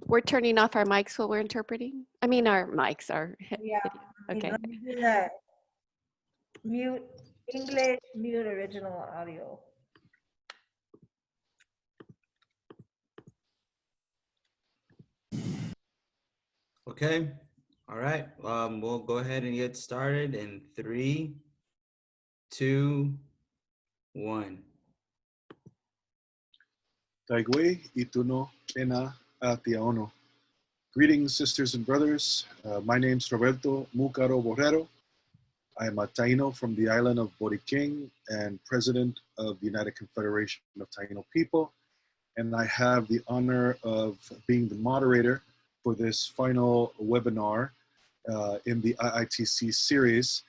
We're turning off our mics while we're interpreting. I mean, our mics, our Yeah. video. Okay. Let me do that. Mute English, mute original audio. Okay. All right. We'll go ahead and get started in 3, 2, 1. Taigwe ituno ena atiaono. Greetings, sisters and brothers. My name's Roberto Mucaro Borrero. I am a Taino from the island of Boriking and president of the United Confederation of Taino People. And I have the honor of being the moderator for this final webinar in the IITC series,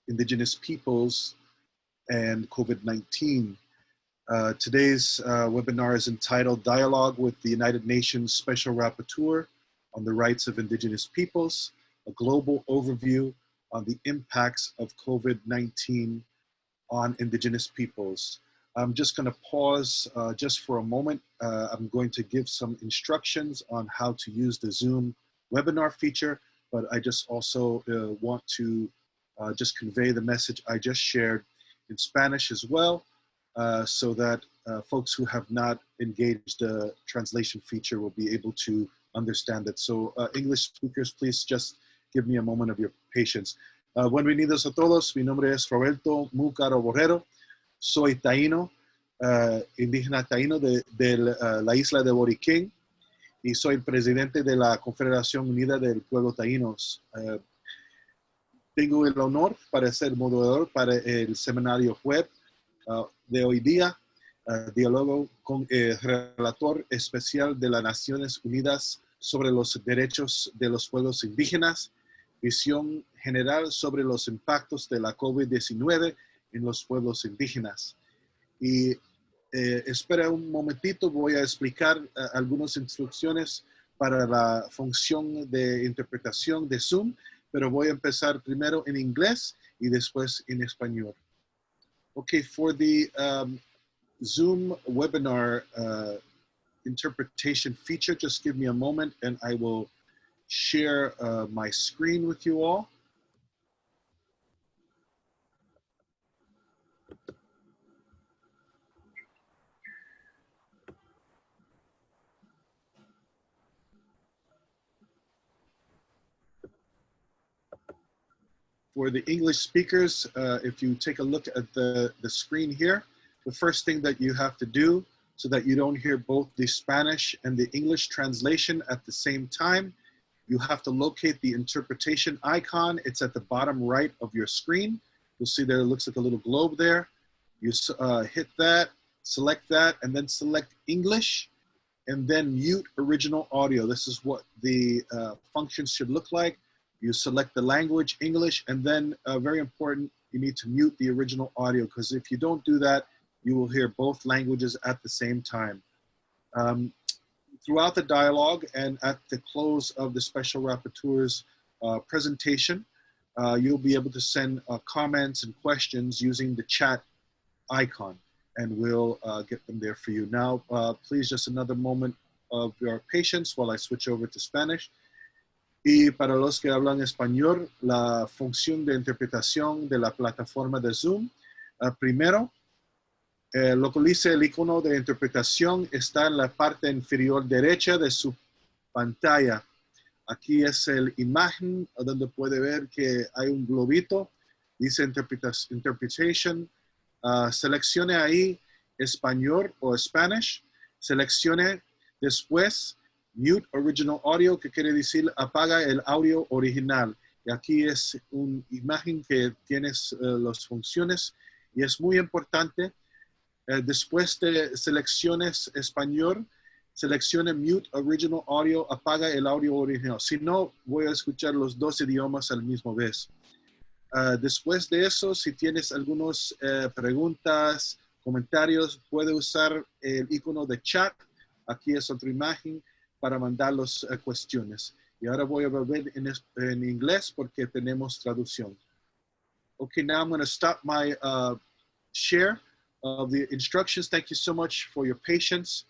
Indigenous Peoples and COVID-19. Today's webinar is entitled Dialogue with the United Nations Special Rapporteur on the Rights of Indigenous Peoples, a global overview on the impacts of COVID-19 on Indigenous peoples. I'm just going to pause just for a moment. I'm going to give some instructions on how to use the Zoom webinar feature, but I just also want to just convey the message I just shared in Spanish as well, so that folks who have not engaged the translation feature will be able to understand it. So English speakers, please just give me a moment of your patience. Bienvenidos a todos. Mi nombre es Roberto Mucaro Borrero. Soy taíno, indígena taíno de la isla de Boriking, y soy el presidente de la Confederación Unida del Pueblo Taínos. Tengo el honor para ser moderador para el seminario web de hoy día, diálogo con el relator especial de las Naciones Unidas sobre los derechos de los pueblos indígenas, visión general sobre los impactos de la COVID-19 en los pueblos indígenas. Y espera un momentito, voy a explicar algunas instrucciones para la función de interpretación de Zoom, pero voy a empezar primero en inglés y después en español. Okay, for the Zoom webinar interpretation feature, just give me a moment and I will share my screen with you all. For the English speakers, if you take a look at the screen here, the first thing that you have to do so that you don't hear both the Spanish and the English translation at the same time, you have to locate the interpretation icon. It's at the bottom right of your screen. You'll see there it looks like a little globe there. You hit that, select that, and then select English, and then mute original audio. This is what the functions should look like. You select the language, English, and then very important, you need to mute the original audio, because if you don't do that, you will hear both languages at the same time. Throughout the dialogue and at the close of the Special Rapporteur's presentation, you'll be able to send comments and questions using the chat icon, and we'll get them there for you. Now, please just another moment of your patience while I switch over to Spanish. Y para los que hablan español, la función de interpretación de la plataforma de Zoom, primero, localice el icono de interpretación, está en la parte inferior derecha de su pantalla. Aquí es la imagen donde puede ver que hay un globito, dice Interpretation. Seleccione ahí español o Spanish, seleccione después Mute Original Audio, que quiere decir apaga el audio original. Y aquí es una imagen que tiene las funciones y es muy importante. Después de selecciones español, seleccione Mute Original Audio, apaga el audio original. Si no, voy a escuchar los dos idiomas al mismo vez. Después de eso, si tienes algunas preguntas, comentarios, puede usar el icono de chat. Aquí es otra imagen para mandar las cuestiones. Y ahora voy a volver en inglés porque tenemos traducción. Okay, now I'm going to stop my share of the instructions. Thank you so much for your patience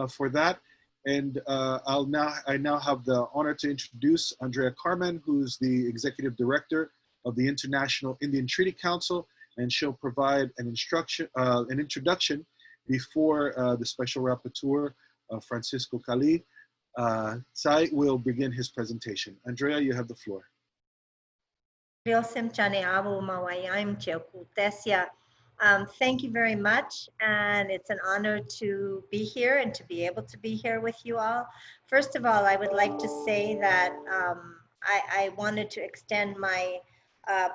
for that. And I now have the honor to introduce Andrea Carmen, who's the Executive Director of the International Indian Treaty Council, and she'll provide an introduction before the Special Rapporteur, Francisco Cali Tzay, will begin his presentation. Andrea, you have the floor. Thank you very much, and it's an honor to be here and to be able to be here with you all. First of all, I would like to say that I wanted to extend my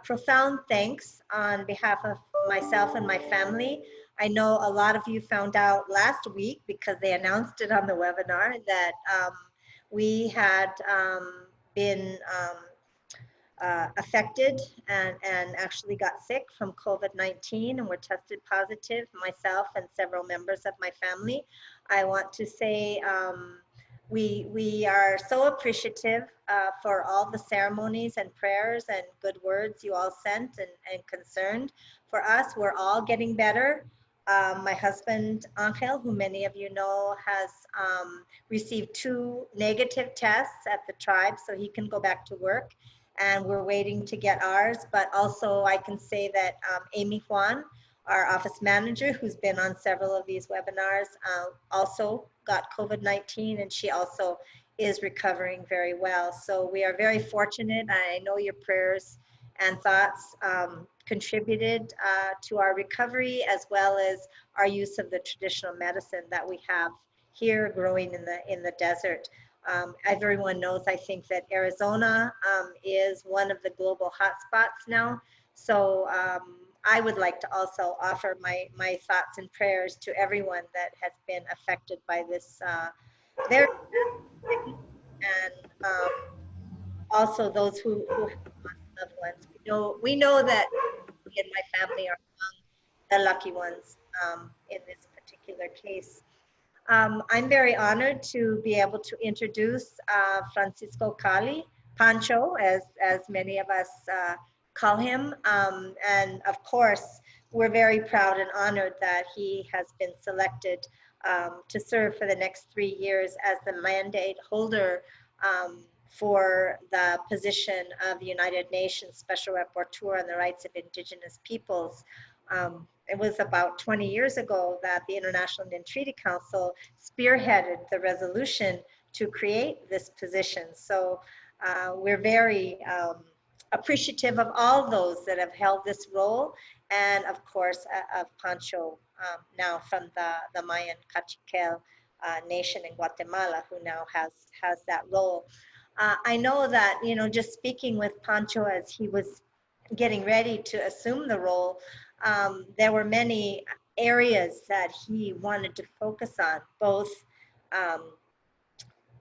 profound thanks on behalf of myself and my family. I know a lot of you found out last week because they announced it on the webinar that we had been affected and actually got sick from COVID-19 and were tested positive, myself and several members of my family. I want to say we are so appreciative for all the ceremonies and prayers and good words you all sent and concerned for us. We're all getting better. My husband, Angel, who many of you know, has received 2 negative tests at the tribe, so he can go back to work. And we're waiting to get ours. But also I can say that Amy Juan, our office manager, who's been on several of these webinars, also got COVID-19, and she also is recovering very well. So we are very fortunate. I know your prayers and thoughts contributed to our recovery, as well as our use of the traditional medicine that we have here growing in the desert. Everyone knows, I think, that Arizona is one of the global hotspots now. So I would like to also offer my thoughts and prayers to everyone that has been affected by this very and also those who have lost loved ones. We know that me and my family are among the lucky ones in this particular case. I'm very honored to be able to introduce Francisco Cali, Pancho, as many of us call him. And of course, we're very proud and honored that he has been selected to serve for the next 3 years as the mandate holder for the position of United Nations Special Rapporteur on the Rights of Indigenous Peoples. It was about 20 years ago that the International Indian Treaty Council spearheaded the resolution to create this position. So we're very appreciative of all those that have held this role, and of course of Pancho, now from the Mayan Cakchiquel nation in Guatemala, who now has that role. I know that, just speaking with Pancho as he was getting ready to assume the role, there were many areas that he wanted to focus on, both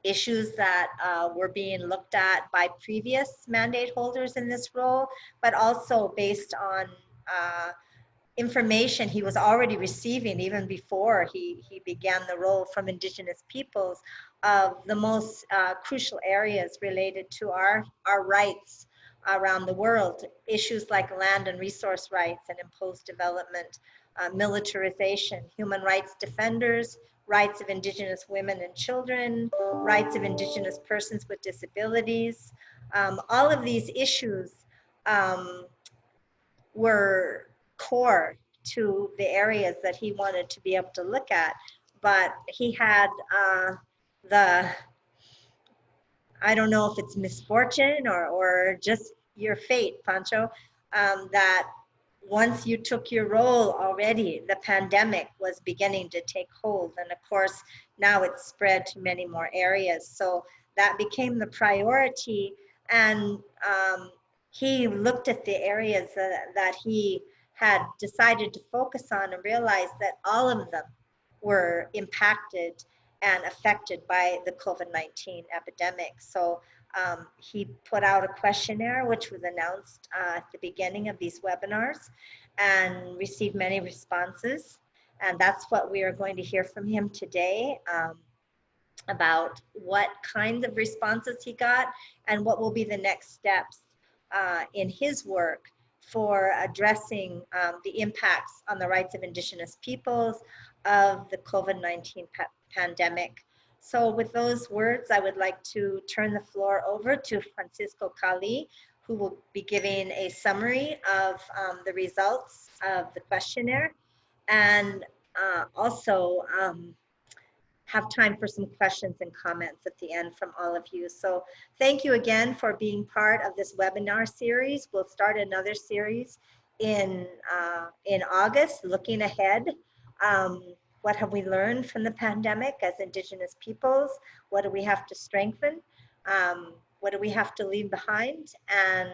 issues that were being looked at by previous mandate holders in this role, but also based on information he was already receiving even before he began the role from Indigenous peoples of the most crucial areas related to our rights around the world, issues like land and resource rights and imposed development, militarization, human rights defenders, rights of Indigenous women and children, rights of Indigenous persons with disabilities. All of these issues were core to the areas that he wanted to be able to look at, but he had I don't know if it's misfortune or just your fate, Pancho, that once you took your role already, the pandemic was beginning to take hold. And of course, now it's spread to many more areas. So that became the priority. And he looked at the areas that he had decided to focus on and realized that all of them were impacted and affected by the COVID-19 epidemic. So he put out a questionnaire, which was announced at the beginning of these webinars, and received many responses. And that's what we are going to hear from him today, about what kinds of responses he got and what will be the next steps in his work for addressing the impacts on the rights of Indigenous peoples of the COVID-19 pandemic. So with those words, I would like to turn the floor over to Francisco Cali, who will be giving a summary of the results of the questionnaire, and also have time for some questions and comments at the end from all of you. So thank you again for being part of this webinar series. We'll start another series in August, looking ahead. What have we learned from the pandemic as Indigenous peoples? What do we have to strengthen? What do we have to leave behind? And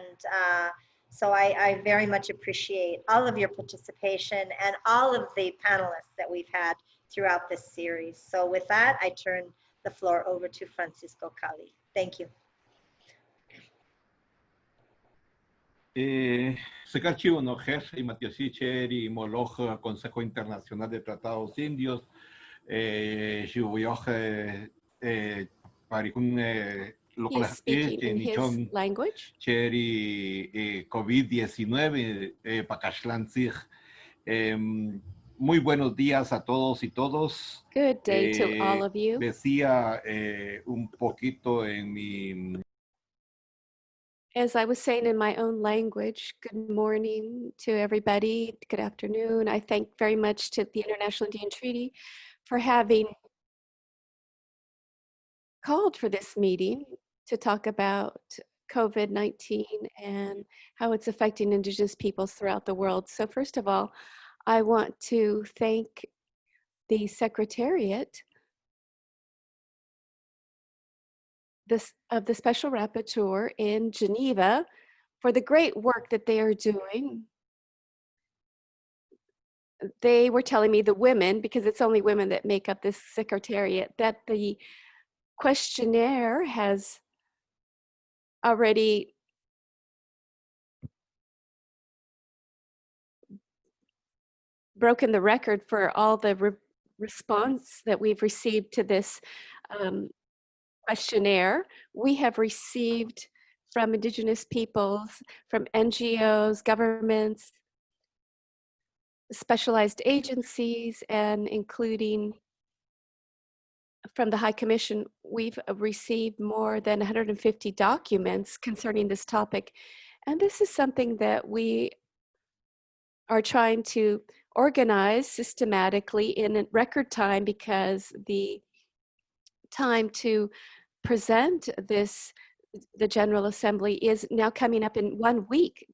so I very much appreciate all of your participation and all of the panelists that we've had throughout this series. So with that, I turn the floor over to Francisco Cali. Thank you. Cakchiquel no jefe y Matiasicher y Moloch Consejo Internacional de Tratados Indios Juvoyoje Parikun He is speaking in his language. Cheri COVID-19 Pakashlanzig. Muy buenos días a todos y todos. Good day to all of you. Decía un poquito en mi... As I was saying in my own language, good morning to everybody. Good afternoon. I thank very much to the International Indian Treaty for having called for this meeting to talk about COVID-19 and how it's affecting Indigenous peoples throughout the world. So first of all, I want to thank the Secretariat of the Special Rapporteur in Geneva for the great work that they are doing. They were telling me, the women, because it's only women that make up this Secretariat, that the questionnaire has already broken the record for all the response that we've received to this questionnaire. We have received from Indigenous peoples, from NGOs, governments, specialized agencies, and including from the High Commission, we've received more than 150 documents concerning this topic. And this is something that we are trying to organize systematically in record time, because the time to present this, the General Assembly, is now coming up in 1 week.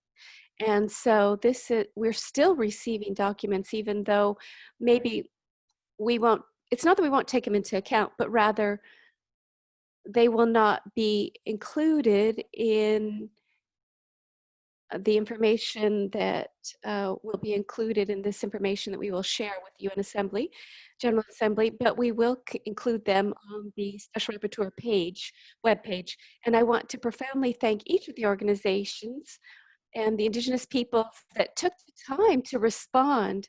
And so this is, we're still receiving documents, even though maybe we won't, it's not that we won't take them into account, but rather they will not be included in the information that will be included in this information that we will share with the UN Assembly, General Assembly, but we will include them on the Special Rapporteur page, webpage. And I want to profoundly thank each of the organizations and the Indigenous peoples that took the time to respond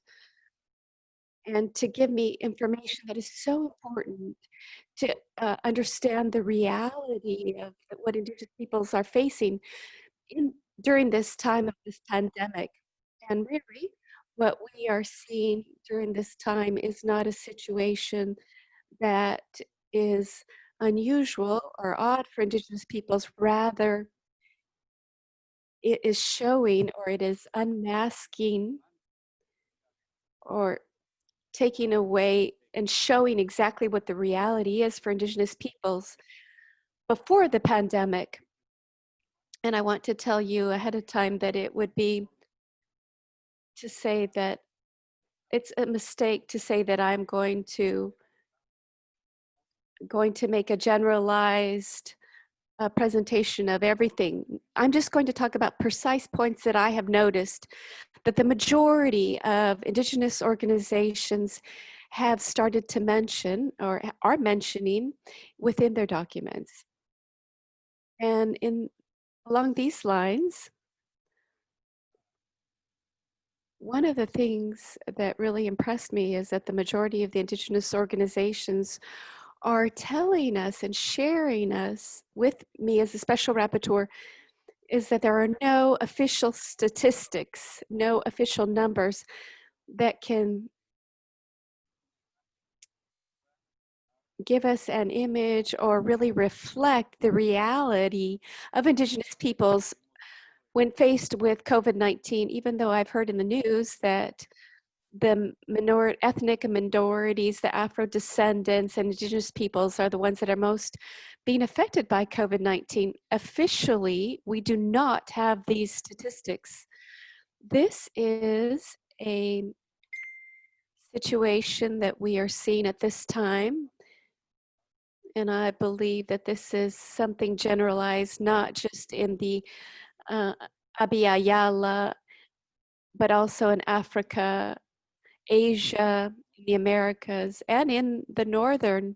and to give me information that is so important to understand the reality of what Indigenous peoples are facing during this time of this pandemic. And really, what we are seeing during this time is not a situation that is unusual or odd for Indigenous peoples. Rather, it is showing, or it is unmasking, or taking away and showing exactly what the reality is for Indigenous peoples before the pandemic. And I want to tell you ahead of time that it would be to say that it's a mistake to say that I'm going to make a generalized presentation of everything. I'm just going to talk about precise points that I have noticed that the majority of Indigenous organizations have started to mention or are mentioning within their documents. And along these lines, one of the things that really impressed me is that the majority of the Indigenous organizations are telling us and sharing us with me as a special rapporteur is that there are no official statistics, no official numbers that can give us an image or really reflect the reality of Indigenous peoples when faced with COVID-19, even though I've heard in the news that the ethnic minorities, the Afro-descendants and Indigenous peoples are the ones that are most being affected by COVID-19. Officially, we do not have these statistics. This is a situation that we are seeing at this time. And I believe that this is something generalized, not just in the Abiyala, but also in Africa, Asia, the Americas, and in the northern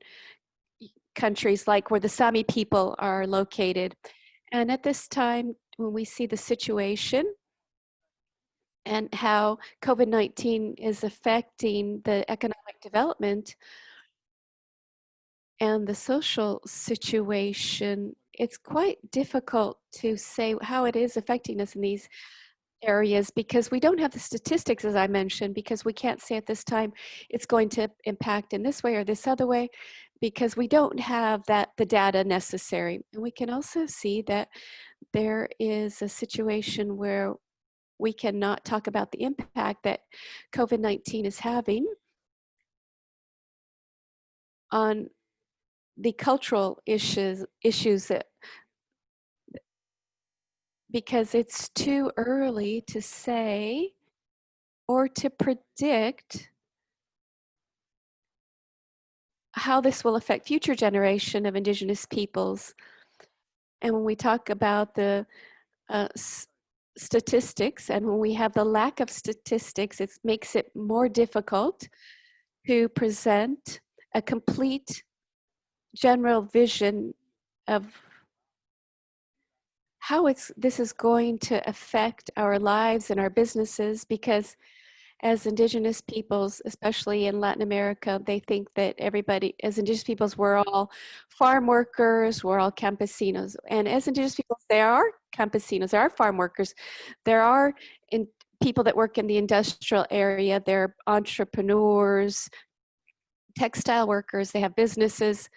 countries like where the Sami people are located. And at this time, when we see the situation and how COVID-19 is affecting the economic development and the social situation, it's quite difficult to say how it is affecting us in these areas because we don't have the statistics, as I mentioned, because we can't say at this time it's going to impact in this way or this other way, because we don't have the data necessary. And we can also see that there is a situation where we cannot talk about the impact that COVID-19 is having on the cultural issues that, because it's too early to say or to predict how this will affect future generation of Indigenous peoples. And when we talk about the statistics, and when we have the lack of statistics, it makes it more difficult to present a complete general vision of how this is going to affect our lives and our businesses, because as Indigenous peoples, especially in Latin America, they think that everybody, as Indigenous peoples, we're all farm workers, we're all campesinos. And as Indigenous peoples, there are campesinos, there are farm workers, there are people that work in the industrial area, they're entrepreneurs, textile workers, they have businesses.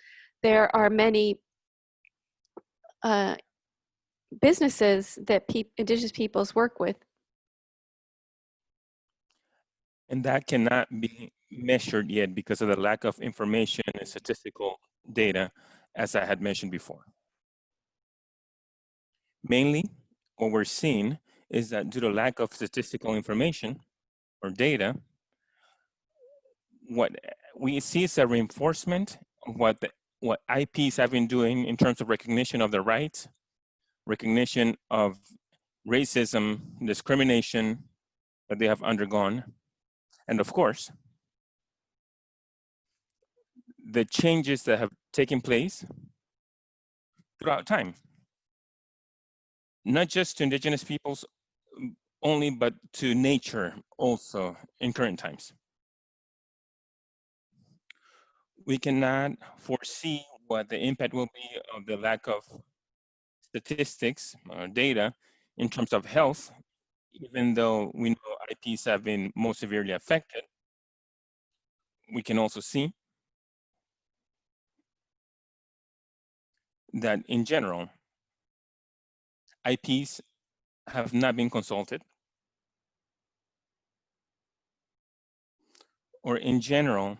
There are many businesses that Indigenous peoples work with. And that cannot be measured yet because of the lack of information and statistical data, as I had mentioned before. Mainly, what we're seeing is that due to lack of statistical information or data, what we see is a reinforcement of what IPs have been doing in terms of recognition of their rights, recognition of racism, discrimination that they have undergone, and of course, the changes that have taken place throughout time. Not just to Indigenous peoples only, but to nature also in current times. We cannot foresee what the impact will be of the lack of statistics or data in terms of health, even though we know IPs have been most severely affected. We can also see that in general, IPs have not been consulted, or in general,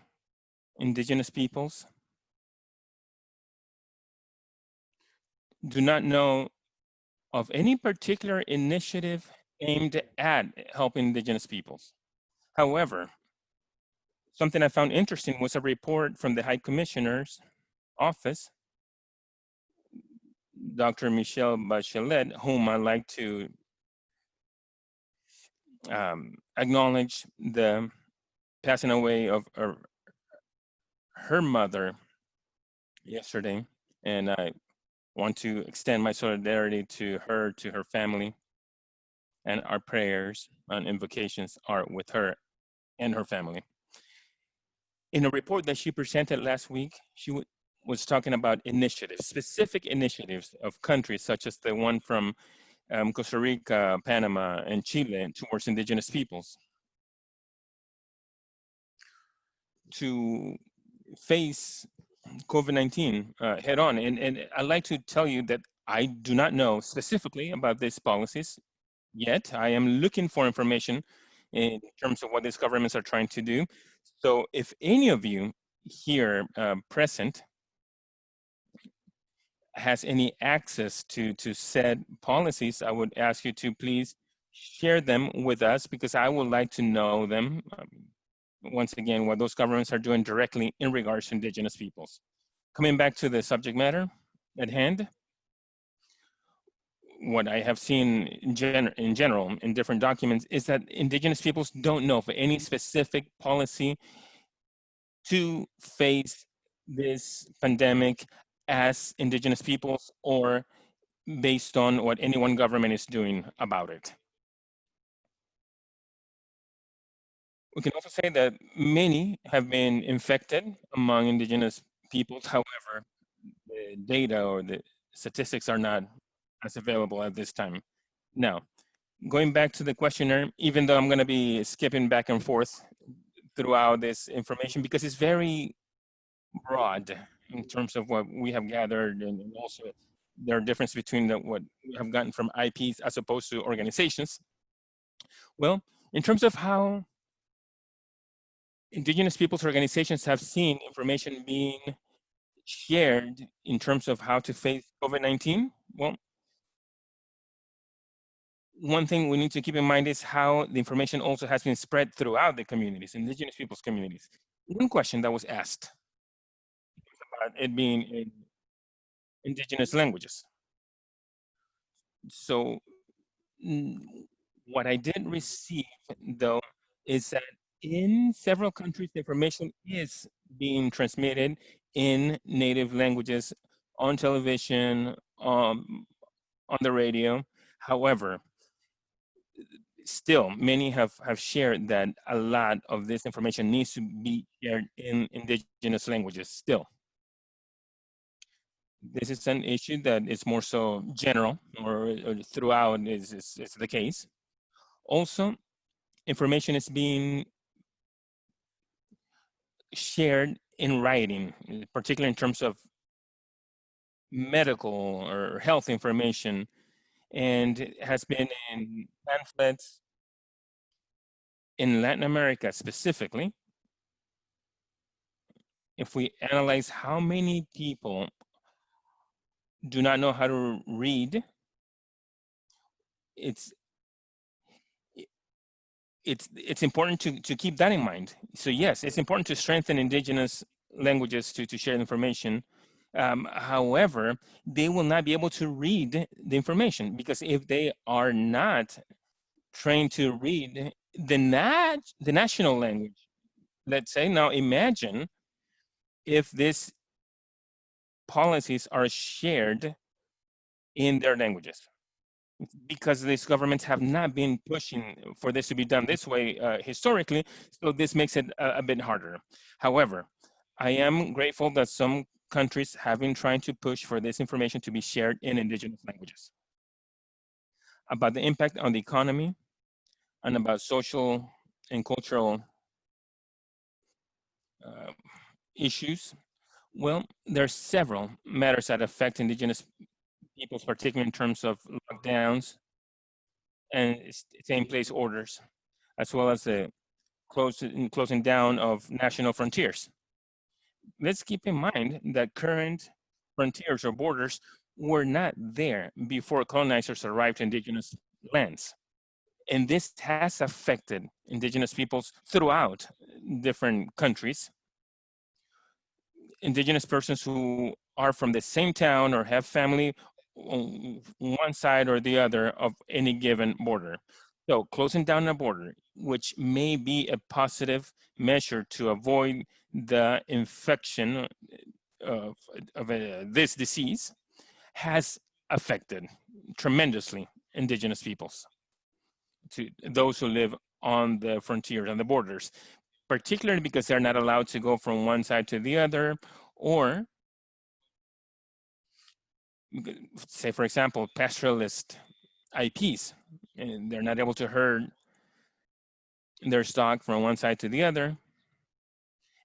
Indigenous peoples do not know of any particular initiative aimed at helping Indigenous peoples. However, something I found interesting was a report from the High Commissioner's office, Dr. Michelle Bachelet, whom I'd like to acknowledge the passing away of her mother yesterday. And I want to extend my solidarity to her family, and our prayers and invocations are with her and her family. In a report that she presented last week, she was talking about initiatives, specific initiatives of countries such as the one from Costa Rica, Panama, and Chile towards Indigenous peoples to face COVID-19 head on. And I'd like to tell you that I do not know specifically about these policies yet. I am looking for information in terms of what these governments are trying to do. So if any of you here present has any access to said policies, I would ask you to please share them with us, because I would like to know them. Once again, what those governments are doing directly in regards to indigenous peoples. Coming back to the subject matter at hand, what I have seen in general in different documents is that indigenous peoples don't know of any specific policy to face this pandemic as indigenous peoples, or based on what any one government is doing about it. We can also say that many have been infected among indigenous peoples. However, the data or the statistics are not as available at this time. Now, going back to the questionnaire, even though I'm going to be skipping back and forth throughout this information because it's very broad in terms of what we have gathered, and also there are differences between what we have gotten from IPs as opposed to organizations. Well, in terms of how indigenous peoples organizations have seen information being shared in terms of how to face COVID-19, well, one thing we need to keep in mind is how the information also has been spread throughout the communities, indigenous peoples communities. One question that was asked about it being in indigenous languages. So what I did receive, though, is that in several countries, the information is being transmitted in native languages on television, on the radio. However, still, many have shared that a lot of this information needs to be shared in indigenous languages still. This is an issue that is more so general, or throughout is the case. Also, information is being shared in writing, particularly in terms of medical or health information, and it has been in pamphlets in Latin America specifically. If we analyze how many people do not know how to read, it's important to keep that in mind. So yes, it's important to strengthen indigenous languages to share information. However, they will not be able to read the information, because if they are not trained to read the national language, let's say, now imagine if these policies are shared in their languages, because these governments have not been pushing for this to be done this way historically, so this makes it a bit harder. However, I am grateful that some countries have been trying to push for this information to be shared in indigenous languages. About the impact on the economy and about social and cultural issues, well, there are several matters that affect indigenous peoples, particularly in terms of lockdowns and stay-in-place orders, as well as the closing down of national frontiers. Let's keep in mind that current frontiers or borders were not there before colonizers arrived to indigenous lands. And this has affected indigenous peoples throughout different countries. Indigenous persons who are from the same town or have family on one side or the other of any given border. So closing down a border, which may be a positive measure to avoid the infection of this disease, has affected tremendously indigenous peoples, to those who live on the frontiers and the borders, particularly because they're not allowed to go from one side to the other, or say, for example, pastoralist IPs, and they're not able to herd their stock from one side to the other.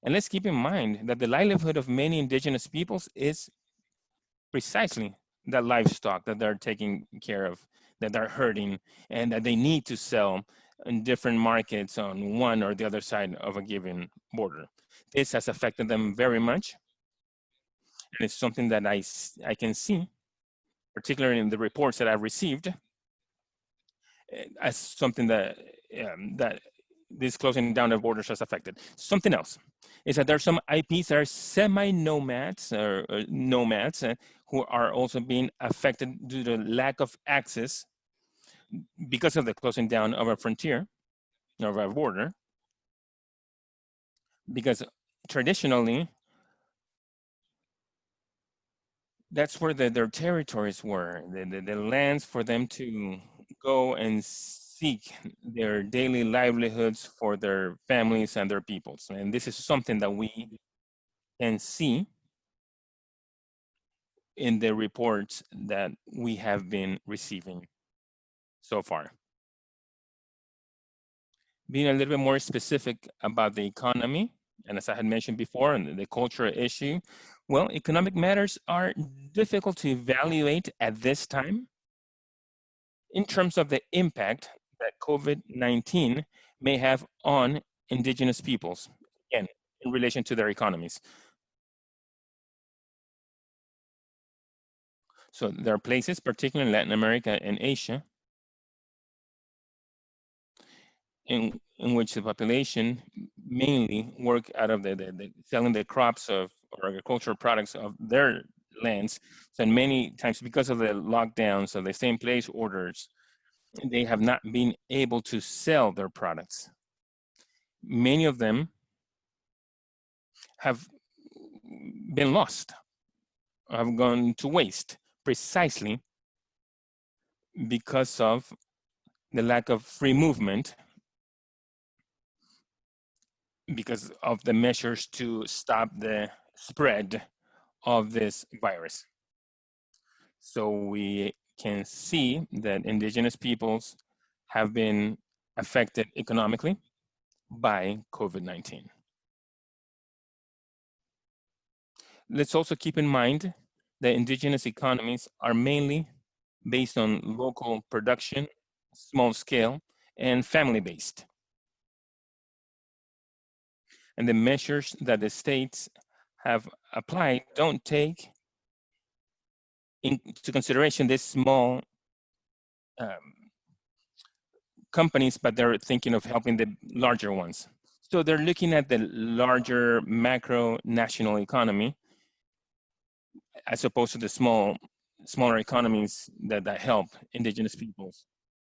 And let's keep in mind that the livelihood of many indigenous peoples is precisely the livestock that they're taking care of, that they're herding, and that they need to sell in different markets on one or the other side of a given border. This has affected them very much. And it's something that I can see, particularly in the reports that I've received, as something that that this closing down of borders has affected. Something else is that there are some IPs that are semi-nomads or nomads who are also being affected due to lack of access because of the closing down of a frontier, of a border, because traditionally, that's where their territories were, the lands for them to go and seek their daily livelihoods for their families and their peoples. And this is something that we can see in the reports that we have been receiving so far. Being a little bit more specific about the economy, and as I had mentioned before, and the cultural issue, well, economic matters are difficult to evaluate at this time in terms of the impact that COVID-19 may have on indigenous peoples, again, in relation to their economies. So there are places, particularly in Latin America and Asia, in which the population mainly work out of the selling the crops of or agricultural products of their lands. So many times, because of the lockdowns or the same place orders, they have not been able to sell their products. Many of them have been lost, have gone to waste, precisely because of the lack of free movement, because of the measures to stop the spread of this virus. So we can see that indigenous peoples have been affected economically by COVID-19. Let's also keep in mind that indigenous economies are mainly based on local production, small scale, and family-based. And the measures that the states have applied don't take into consideration this small companies, but they're thinking of helping the larger ones. So they're looking at the larger macro national economy as opposed to the smaller economies that help indigenous peoples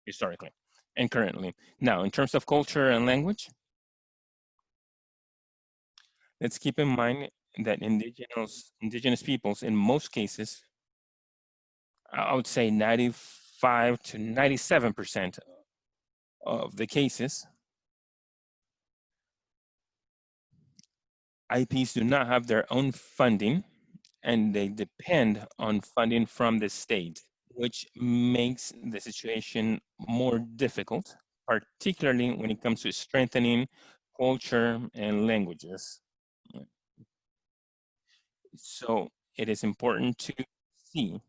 historically and currently. Now, in terms of culture and language, let's keep in mind that indigenous peoples, in most cases, I would say 95 to 97% of the cases, IPs do not have their own funding and they depend on funding from the state, which makes the situation more difficult, particularly when it comes to strengthening culture and languages. So it is important to see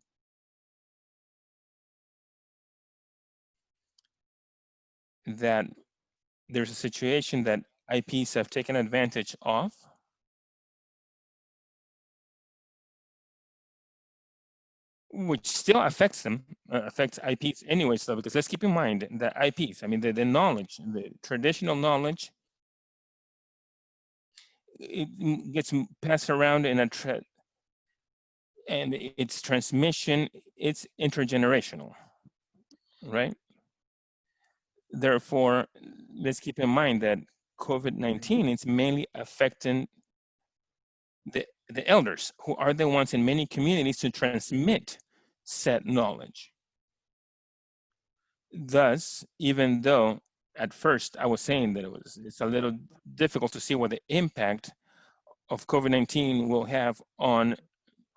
that there's a situation that IPs have taken advantage of, which still affects them, affects IPs anyways, though, because let's keep in mind that IPs, I mean, the knowledge, the traditional knowledge, it gets passed around in and its transmission, it's intergenerational, right? Therefore, let's keep in mind that COVID-19 is mainly affecting the elders, who are the ones in many communities to transmit said knowledge. Thus, even though at first I was saying that it's a little difficult to see what the impact of COVID-19 will have on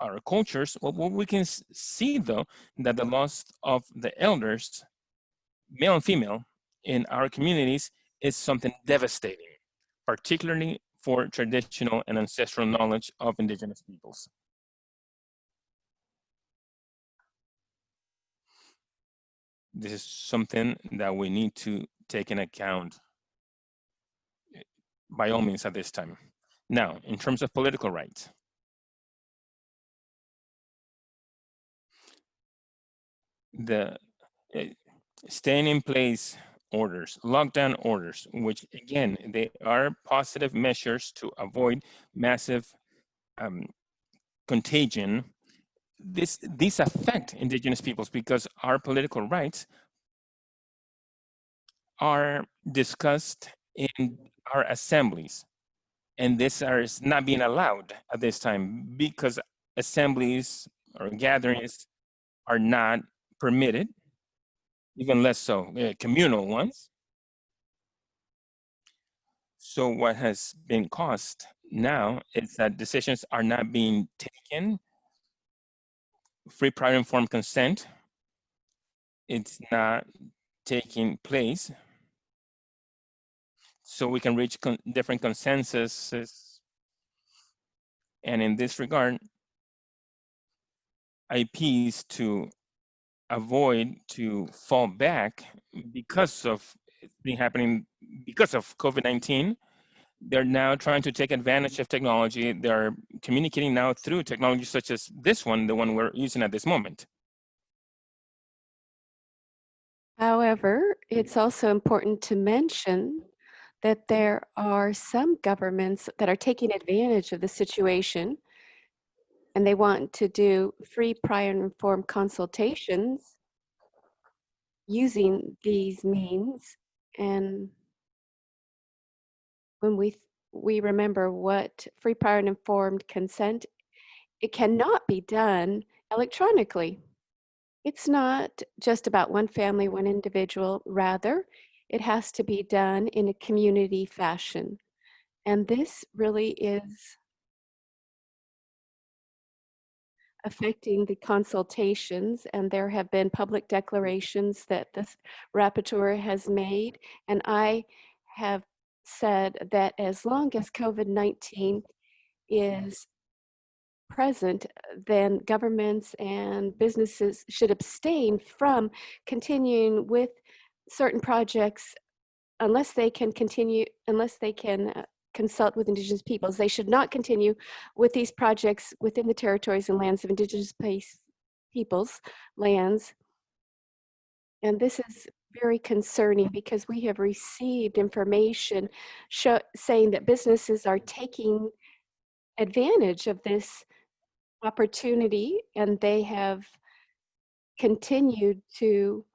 our cultures, well, what we can see though, that the loss of the elders, male and female, in our communities is something devastating, particularly for traditional and ancestral knowledge of indigenous peoples. This is something that we need to take into account by all means at this time. Now, in terms of political rights, the staying in place orders, lockdown orders, which again, they are positive measures to avoid massive contagion. These affect indigenous peoples because our political rights are discussed in our assemblies, and this is not being allowed at this time because assemblies or gatherings are not permitted, even less so communal ones. So what has been caused now is that decisions are not being taken. Free, prior, informed consent, it's not taking place. So we can reach different consensuses. And in this regard, IPs to avoid to fall back because of it being happening because of COVID-19. They're now trying to take advantage of technology. They're communicating now through technology such as this one, the one we're using at this moment. However, it's also important to mention that there are some governments that are taking advantage of the situation, and they want to do free, prior, and informed consultations using these means. And when we remember what free, prior, and informed consent, it cannot be done electronically. It's not just about one family, one individual. Rather, it has to be done in a community fashion. And this really is affecting the consultations, and there have been public declarations that this rapporteur has made. And I have said that as long as COVID-19 is present, then governments and businesses should abstain from continuing with certain projects unless they can consult with indigenous peoples. They should not continue with these projects within the territories and lands of indigenous peoples, lands. And this is very concerning because we have received information saying that businesses are taking advantage of this opportunity, and they have continued to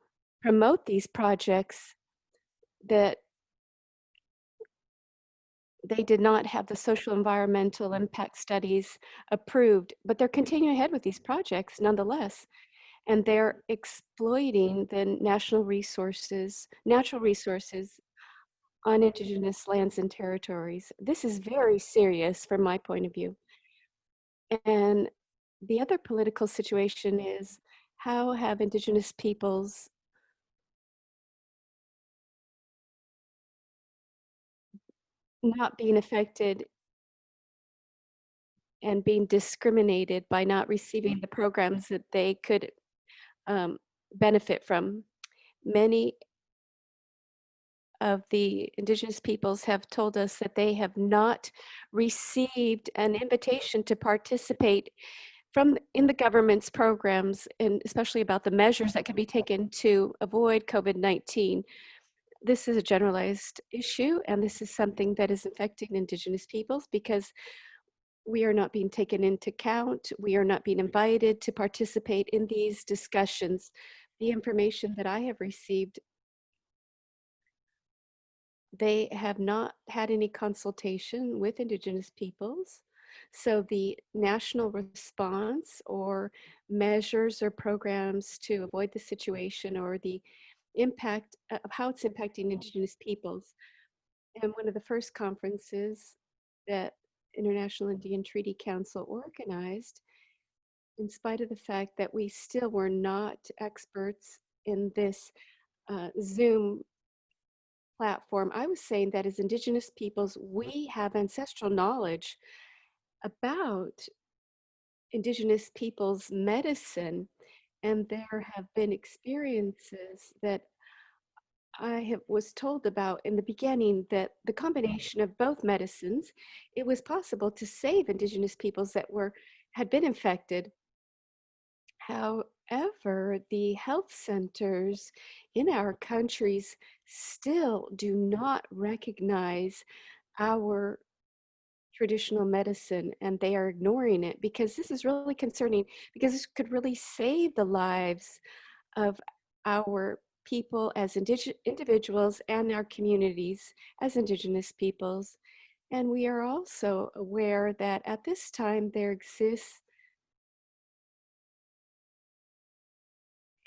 promote these projects that they did not have the social environmental impact studies approved, but they're continuing ahead with these projects nonetheless. And they're exploiting the natural resources on indigenous lands and territories. This is very serious from my point of view. And the other political situation is, how have indigenous peoples not being affected and being discriminated by not receiving the programs that they could benefit from? Many of the indigenous peoples have told us that they have not received an invitation to participate in the government's programs, and especially about the measures that can be taken to avoid COVID-19. This is a generalized issue, and this is something that is affecting indigenous peoples because we are not being taken into account. We are not being invited to participate in these discussions. The information that I have received, they have not had any consultation with indigenous peoples. So the national response or measures or programs to avoid the situation or the impact of how it's impacting indigenous peoples. And one of the first conferences that International Indian Treaty Council organized, in spite of the fact that we still were not experts in this Zoom platform, I was saying that as Indigenous peoples, we have ancestral knowledge about Indigenous peoples' medicine, and there have been experiences that was told about in the beginning that the combination of both medicines, it was possible to save Indigenous peoples that had been infected. However, the health centers in our countries still do not recognize our traditional medicine, and they are ignoring it because this is really concerning, because this could really save the lives of our people as individuals and our communities as Indigenous peoples. And we are also aware that at this time there exists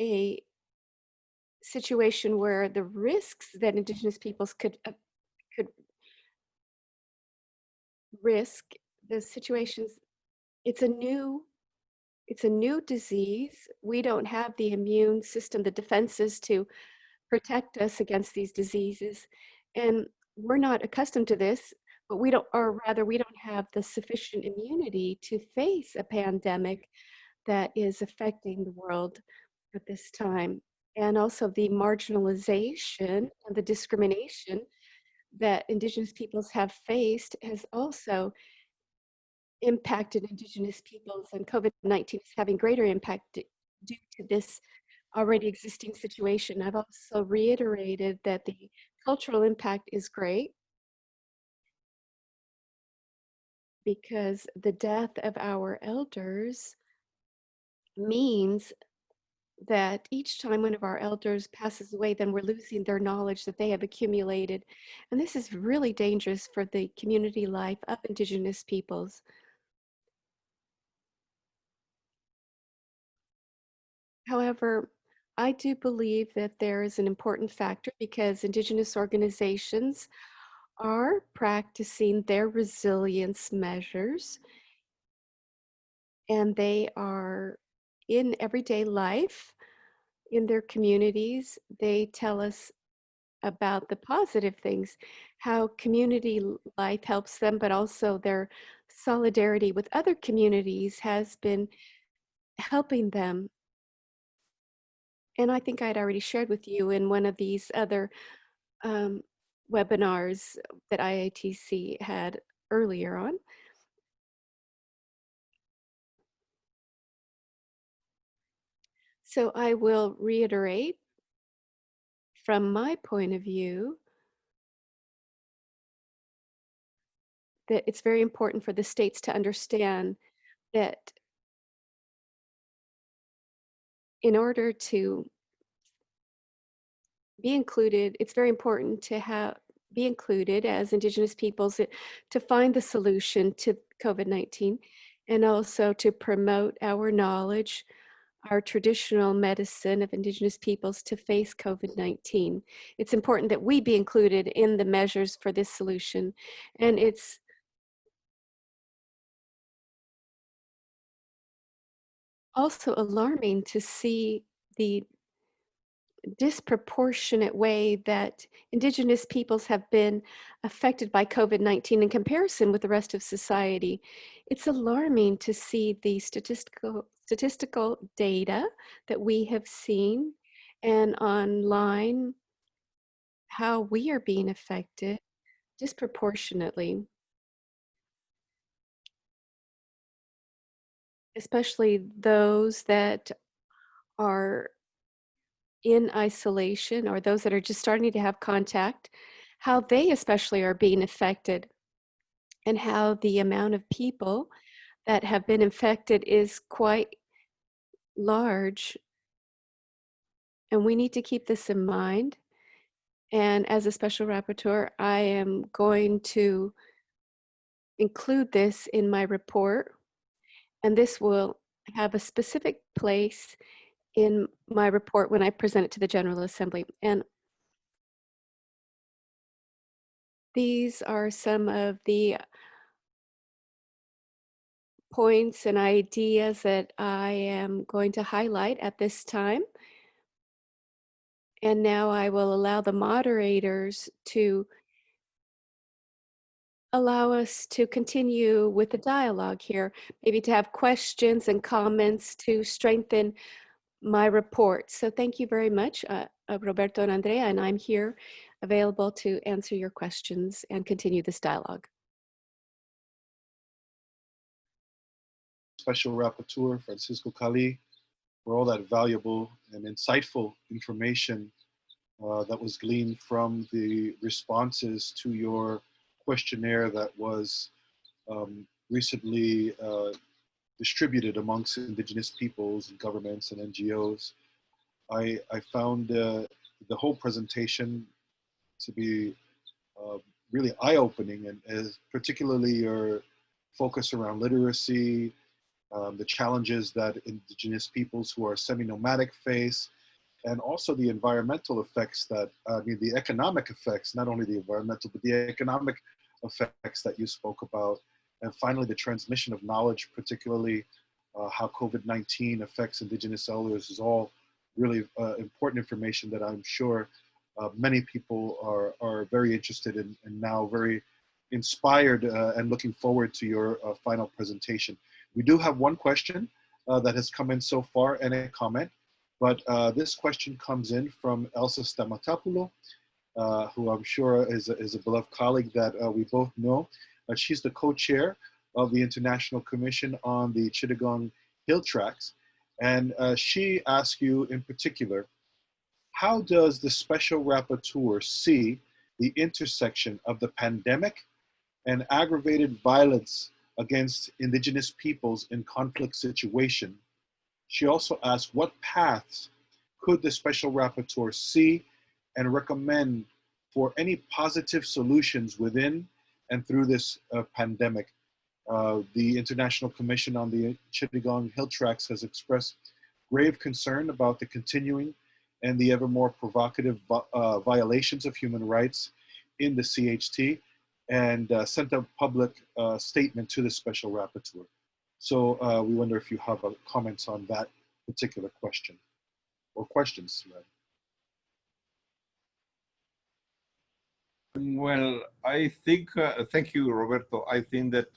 a situation where the risks that Indigenous peoples could risk, the situations, it's a new disease. We don't have the immune system, the defenses to protect us against these diseases. And we're not accustomed to this, but we don't, or rather, we don't have the sufficient immunity to face a pandemic that is affecting the world at this time. And also the marginalization and the discrimination that Indigenous peoples have faced has also impacted Indigenous peoples, and COVID-19 is having greater impact due to this already existing situation. I've also reiterated that the cultural impact is great because the death of our elders means that each time one of our elders passes away, then we're losing their knowledge that they have accumulated. And this is really dangerous for the community life of Indigenous peoples. However, I do believe that there is an important factor because Indigenous organizations are practicing their resilience measures, and they are in everyday life in their communities. They tell us about the positive things, how community life helps them, but also their solidarity with other communities has been helping them. And I think I'd already shared with you in one of these other um, webinars that IITC had earlier on. So I will reiterate from my point of view that it's very important for the states to understand that in order to be included, it's very important to be included as Indigenous peoples to find the solution to COVID-19 and also to promote our knowledge, our traditional medicine of Indigenous peoples to face COVID-19. It's important that we be included in the measures for this solution. And it's also alarming to see the disproportionate way that Indigenous peoples have been affected by COVID-19 in comparison with the rest of society. It's alarming to see the statistical data that we have seen and online, how we are being affected disproportionately, especially those that are in isolation or those that are just starting to have contact, how they especially are being affected, and how the amount of people that have been infected is quite large. And we need to keep this in mind. And as a special rapporteur, I am going to include this in my report, and this will have a specific place in my report when I present it to the General Assembly. And these are some of the points and ideas that I am going to highlight at this time. And now I will allow the moderators to allow us to continue with the dialogue here, maybe to have questions and comments to strengthen my report. So thank you very much, Roberto and Andrea, and I'm here available to answer your questions and continue this dialogue. Special Rapporteur Francisco Cali for all that valuable and insightful information that was gleaned from the responses to your questionnaire that was recently distributed amongst indigenous peoples and governments and NGOs. I found the whole presentation to be really eye-opening, and as particularly your focus around literacy, the challenges that indigenous peoples who are semi-nomadic face, and also the environmental effects that, the economic effects, not only the environmental, but the economic effects that you spoke about. And finally, the transmission of knowledge, particularly how COVID-19 affects indigenous elders, is all really important information that I'm sure many people are very interested in, and now very inspired and looking forward to your final presentation. We do have one question that has come in so far and a comment, but this question comes in from Elsa Stamatopoulos, who I'm sure is a beloved colleague that we both know. She's the co-chair of the International Commission on the Chittagong Hill Tracts. And she asks you in particular, how does the Special Rapporteur see the intersection of the pandemic and aggravated violence against indigenous peoples in conflict situation? She also asks, what paths could the Special Rapporteur see and recommend for any positive solutions within and through this pandemic? The International Commission on the Chittagong Hill Tracts has expressed grave concern about the continuing and the ever more provocative violations of human rights in the CHT, and sent a public statement to the Special Rapporteur. So we wonder if you have comments on that particular question, or questions, rather. Well, I think, thank you, Roberto. I think that,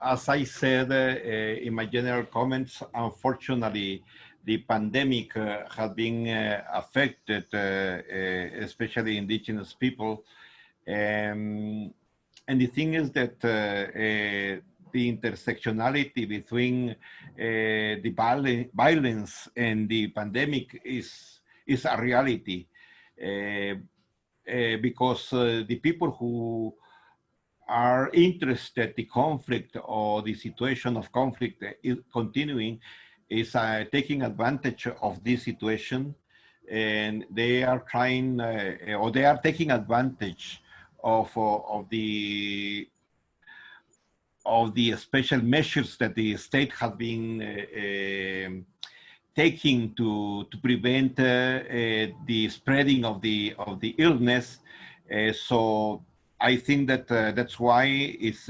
as I said in my general comments, unfortunately, the pandemic has been affected, especially indigenous people. And the thing is that the intersectionality between the violence and the pandemic is a reality. Because the people who are interested the conflict or the situation of conflict is continuing is taking advantage of this situation, and they are trying or they are taking advantage of the special measures that the state has been taking to prevent the spreading of the illness. So I think that that's why it's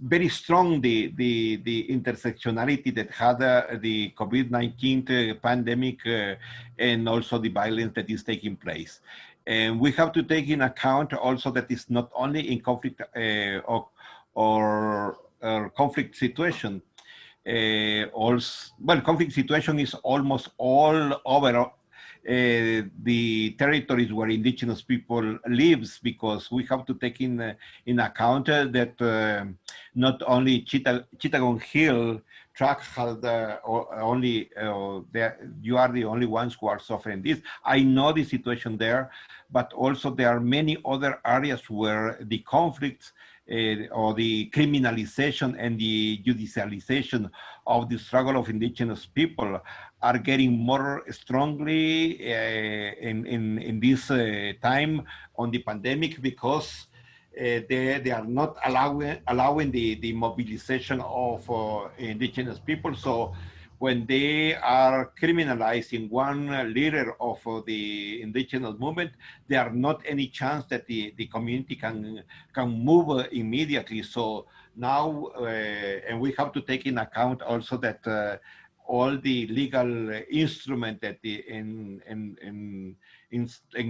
very strong, the intersectionality that had the COVID-19 pandemic and also the violence that is taking place. And we have to take in account also that it's not only in conflict or conflict situation. Conflict situation is almost all over the territories where indigenous people lives, because we have to take in account that not only Chittagong Hill tract has only, you are the only ones who are suffering this. I know the situation there, but also there are many other areas where the conflicts or the criminalization and the judicialization of the struggle of indigenous people are getting more strongly in this time on the pandemic, because they are not allowing the mobilization of indigenous people. So when they are criminalizing one leader of the indigenous movement, there are not any chance that the community can move immediately. So now, and we have to take in account also that all the legal instrument that in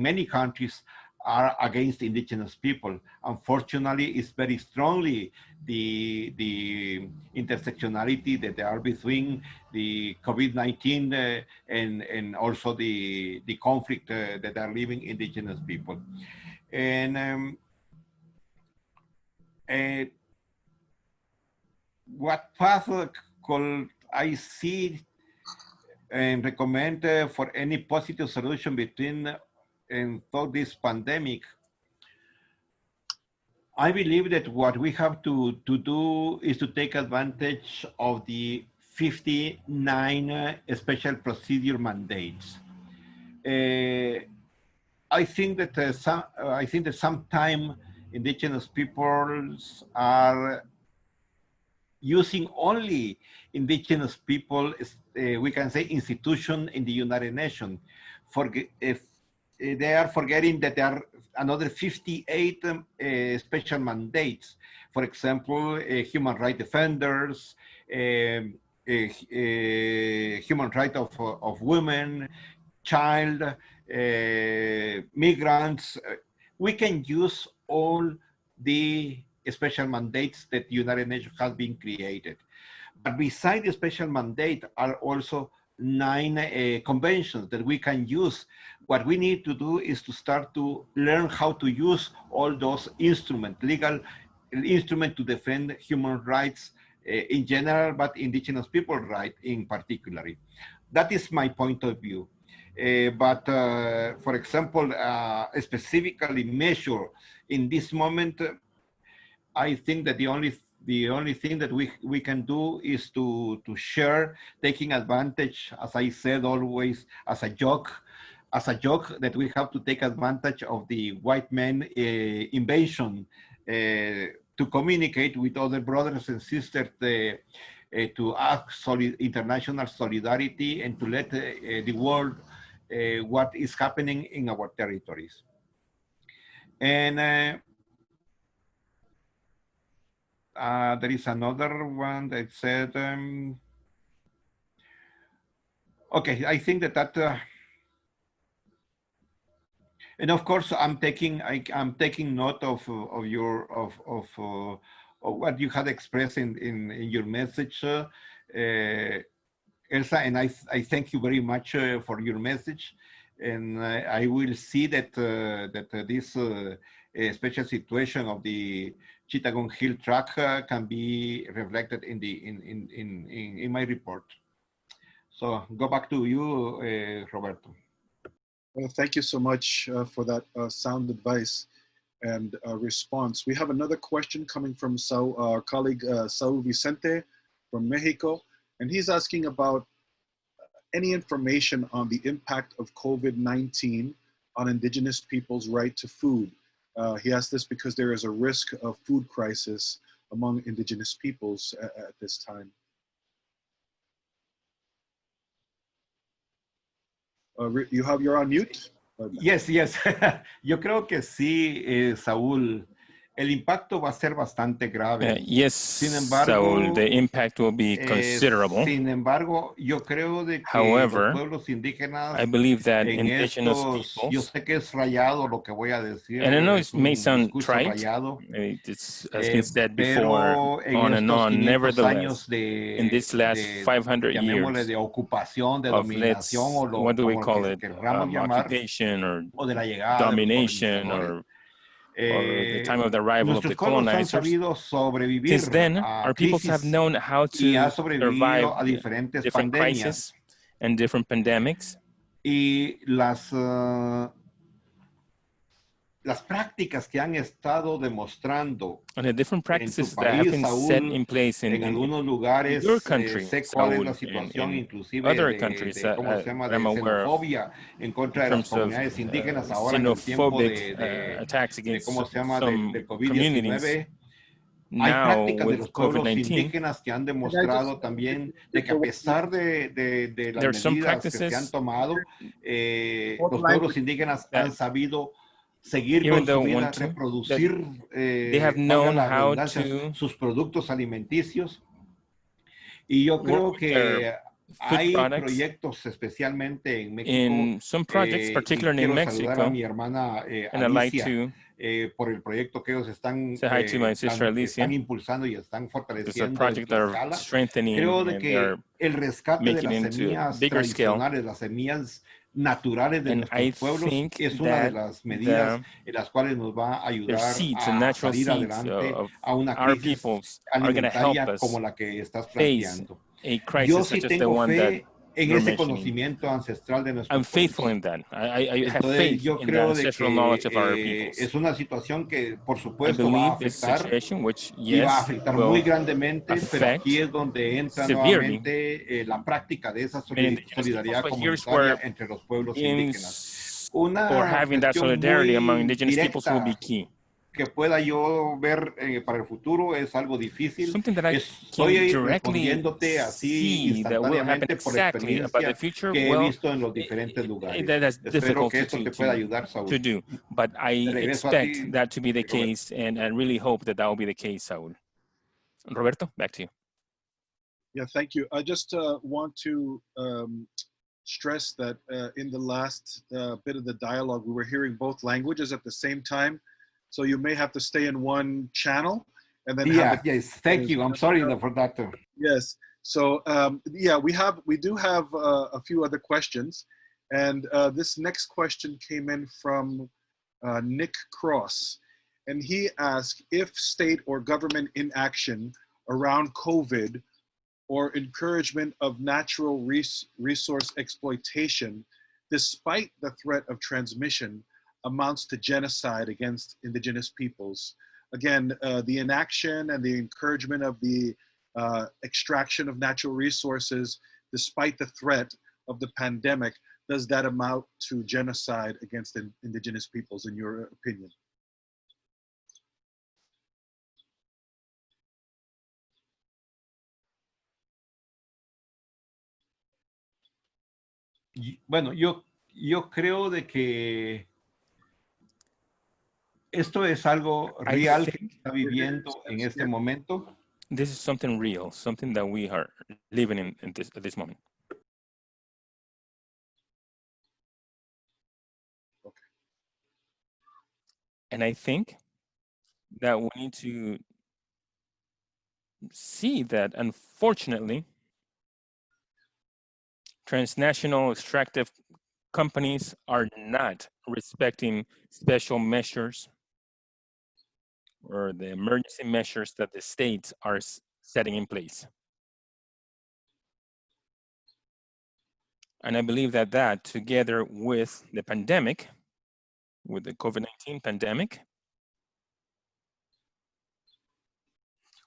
many countries are against indigenous people. Unfortunately, it's very strongly the intersectionality that there are between the COVID-19 and also the conflict that are living indigenous people. And what path could I see and recommend for any positive solution between and through this pandemic? I believe that what we have to do is to take advantage of the 59 special procedure mandates. I think that sometime indigenous peoples are using only indigenous people, we can say institution in the United Nations. If they are forgetting that there are another 58 special mandates. For example, human rights defenders, human rights of women, child, migrants. We can use all the special mandates that the United Nations has been created. But beside the special mandate are also 9 conventions that we can use. What we need to do is to start to learn how to use all those instruments, legal instruments to defend human rights in general, but indigenous people rights in particular. That is my point of view. But for example, specifically measure in this moment, I think that the only thing that we can do is to share, taking advantage, as I said always, as a joke that we have to take advantage of the white man invasion to communicate with other brothers and sisters, to act international solidarity and to let the world what is happening in our territories. And there is another one that said, okay, I think that and of course I'm taking note of what you had expressed in your message, Elsa, and I thank you very much for your message, and I will see that this special situation of the Chittagong Hill track can be reflected in my report. So go back to you, Roberto. Well, thank you so much for that sound advice and response. We have another question coming from our colleague Saul Vicente from Mexico, and he's asking about any information on the impact of COVID-19 on indigenous people's right to food. He asked this because there is a risk of food crisis among indigenous peoples at this time. You're on mute? Yes. Yo creo que sí, Saúl. El impacto va a ser bastante grave. Yes, Sin embargo, Saul, the impact will be considerable. Sin embargo, yo creo de que However, los pueblos indígenas, I believe that en indigenous estos, yo peoples, sé que es rayado lo que voy a decir, and I know es it may un sound discurso trite, rayado, it's has been said before, pero en on and estos on. 500 Nevertheless, años in this last 500 llamémosle years de ocupación, de of dominación, o what do we como call que it, querramos llamar, occupation o de la llegada domination de los colonizadores, or the time of the arrival of the nuestros pueblos han colonizers. sabido sobrevivir Since then, a our peoples have crisis known how y ha to survive sobrevivido a diferentes different pandemias. crises and different pandemics. Y las prácticas que han estado demostrando And the different en tu practices that have país, been set Saúl, in place en algunos lugares, your country, sé cuál es la Saúl, situación, in inclusive other countries de ¿cómo se llama?, that I'm de aware of, xenofobia en contra in de las terms of comunidades indígenas ahora en el tiempo xenophobic attacks de against ¿cómo se llama?, some del communities. COVID-19. Hay Now prácticas de with los pueblos COVID-19, indígenas que han demostrado también de que a pesar de las there are some medidas que se han practices, tomado, los pueblos indígenas han sabido seguir even con su though vida, want to, reproducir, they have valga known la how redundancia, to sus productos alimenticios. Y yo work creo with their que hay products. proyectos especialmente en México. In some projects, Y particularly in quiero saludar a Mexico, mi hermana and I'd like Alicia to por el proyecto que ellos están, say hi to my sister Alicia. están impulsando y están It's a fortaleciendo en project that are Tlaxcala. strengthening Creo de and they're que el rescate de making las into semillas bigger scale. tradicionales, las semillas naturales de And I nuestros pueblos, think es una de that las medidas en las cuales nos va a their ayudar seeds and a natural salir seeds adelante of a una our crisis peoples are going to help alimentaria us como la que estás face planteando. a Yo crisis sí such as the tengo one that fe en you're ese mentioning. conocimiento ancestral de I'm nuestros faithful pueblos. in that. I have Entonces faith yo in the creo de ancestral knowledge of our que peoples. es una situación que por I supuesto va a believe it's a afectar situation which, y va a yes, afectar will muy grandemente, pero aquí affect es donde entra severely nuevamente la práctica de esa many indigenous peoples, solidaridad but here's comunitaria where entre los pueblos being indígenas. or Una having that cuestión solidarity among muy indigenous peoples will be directa key. que pueda yo ver para el futuro es algo difícil. Something that I can Estoy directly respondiéndote así see that will happen instantáneamente por exactly about the experiencia future, que he well, visto en los diferentes lugares. that's Espero difficult que esto te pueda ayudar, to Saúl. do. But I Te regreso a expect ti, that to be the Roberto. case, and I really hope that that will be the case, Saul. Roberto, back to you. Yeah, thank you. I just want to stress that in the last bit of the dialogue, we were hearing both languages at the same time. So you may have to stay in one channel and then have the, Yes, thank you. I'm sorry for that. Yes. So yeah, we do have a few other questions, and this next question came in from Nick Cross, and he asked if state or government inaction around COVID or encouragement of natural resource exploitation, despite the threat of transmission, amounts to genocide against indigenous peoples. Again, the inaction and the encouragement of the extraction of natural resources, despite the threat of the pandemic, does that amount to genocide against indigenous peoples, in your opinion? Bueno, yo creo de que esto es algo real que está viviendo en este momento. This is something real, something that we are living in at this moment. Okay. And I think that we need to see that, unfortunately, transnational extractive companies are not respecting special measures or the emergency measures that the states are setting in place. And I believe that that, together with the pandemic, with the COVID-19 pandemic,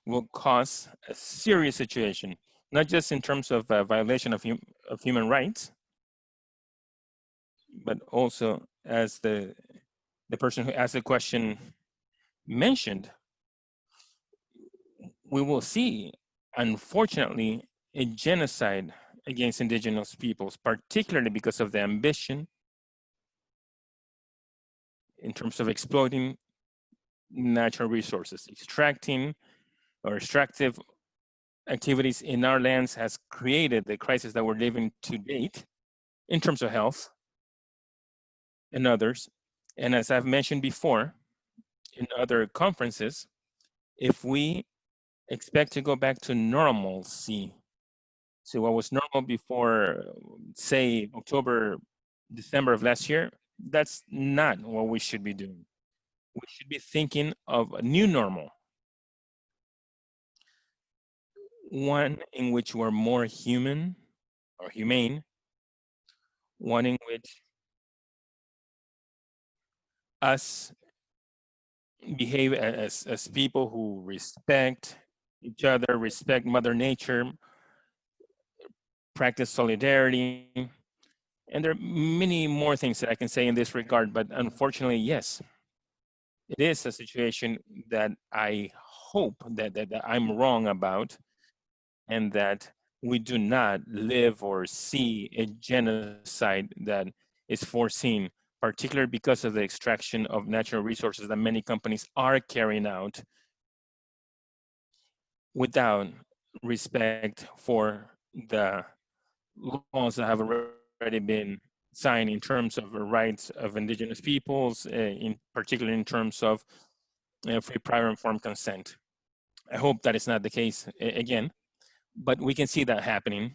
will cause a serious situation, not just in terms of violation of human rights, but also, as the person who asked the question mentioned, we will see, unfortunately, a genocide against indigenous peoples, particularly because of the ambition in terms of exploiting natural resources. Extracting or extractive activities in our lands has created the crisis that we're living to date in terms of health and others. And as I've mentioned before in other conferences, if we expect to go back to normalcy, so what was normal before, say, October, December of last year, that's not what we should be doing. We should be thinking of a new normal, one in which we're more human or humane, one in which us behave as people who respect each other, respect Mother Nature, practice solidarity. And there are many more things that I can say in this regard, but unfortunately, yes, it is a situation that I hope that I'm wrong about, and that we do not live or see a genocide that is foreseen, particularly because of the extraction of natural resources that many companies are carrying out without respect for the laws that have already been signed in terms of the rights of indigenous peoples, in particular in terms of free, prior, informed consent. I hope that is not the case again, but we can see that happening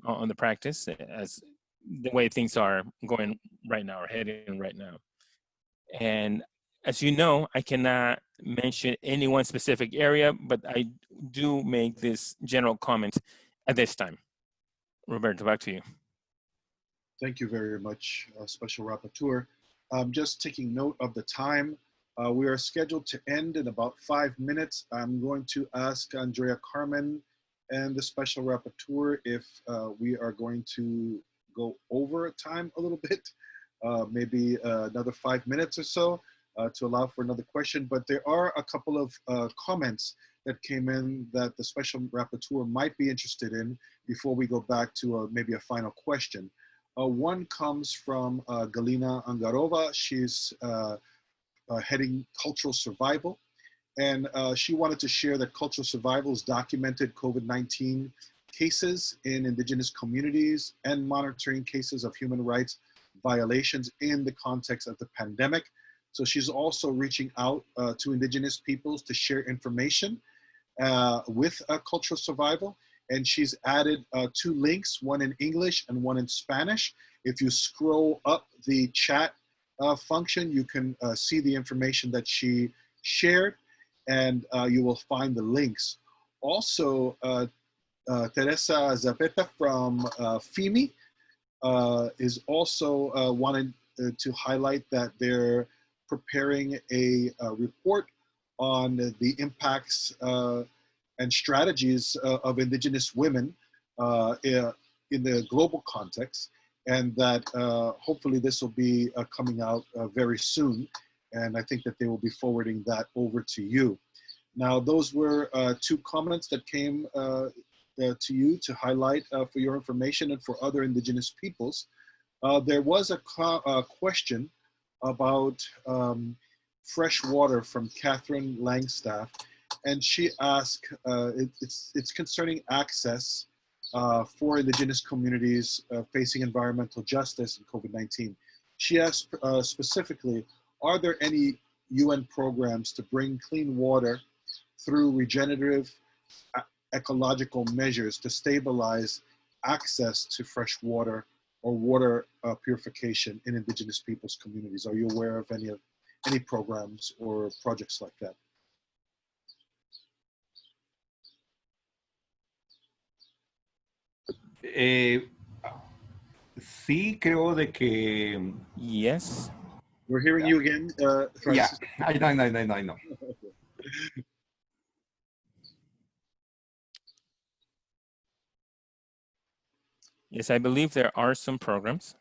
on the practice as the way things are going right now, or heading right now. And as you know, I cannot mention any one specific area, but I do make this general comment at this time. Roberto, back to you. Thank you very much, Special Rapporteur. Just taking note of the time, we are scheduled to end in about 5 minutes. I'm going to ask Andrea, Carmen, and the Special Rapporteur if we are going to go over time a little bit, maybe another 5 minutes or so to allow for another question. But there are a couple of comments that came in that the Special Rapporteur might be interested in before we go back to maybe a final question. One comes from Galina Angarova. She's heading cultural survival. And she wanted to share that cultural survival has documented COVID-19 cases in indigenous communities and monitoring cases of human rights violations in the context of the pandemic. So she's also reaching out to indigenous peoples to share information with cultural survival. And she's added 2 links, one in English and one in Spanish. If you scroll up the chat function, you can see the information that she shared, and you will find the links. Also, Teresa Zapeta from FIMI is also wanting to highlight that they're preparing a report on the impacts and strategies of indigenous women in the global context, and that hopefully this will be coming out very soon. And I think that they will be forwarding that over to you. Now, those were 2 comments that came to you to highlight for your information and for other indigenous peoples. There was a question about fresh water from Catherine Langstaff. And she asked, it's concerning access for indigenous communities facing environmental justice and COVID-19. She asked specifically, are there any UN programs to bring clean water through regenerative ecological measures to stabilize access to fresh water or water purification in indigenous peoples' communities? Are you aware of any programs or projects like that? Sí, creo de que. Yes. We're hearing you again, Francisco. Yeah, I know. Yes, I believe there are some programs.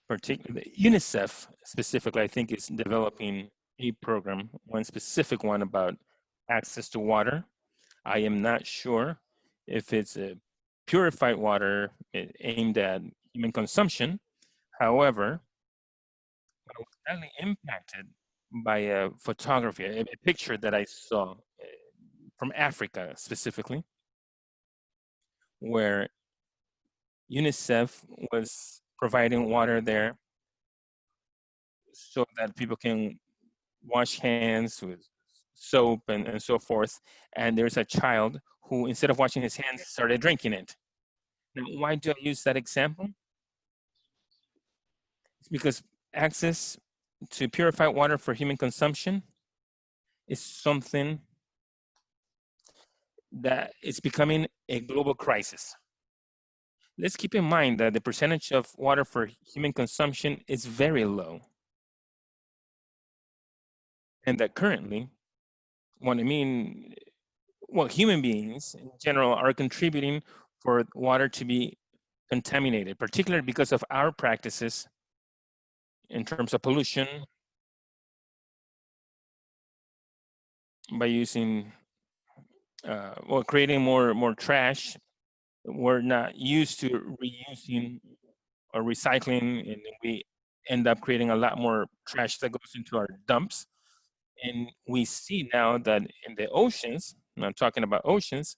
Particularly, UNICEF specifically, I think, is developing a program, one specific one about access to water. I am not sure if it's a purified water aimed at human consumption. However, I was highly impacted by a photography, a picture that I saw from Africa specifically, where UNICEF was providing water there so that people can wash hands with soap and so forth. And there's a child who, instead of washing his hands, started drinking it. Now, why do I use that example? It's because access to purified water for human consumption is something that is becoming a global crisis. Let's keep in mind that the percentage of water for human consumption is very low. And that currently, human beings in general are contributing for water to be contaminated, particularly because of our practices in terms of pollution, by using, creating more trash. We're not used to reusing or recycling, and we end up creating a lot more trash that goes into our dumps. And we see now that in the oceans, and I'm talking about oceans,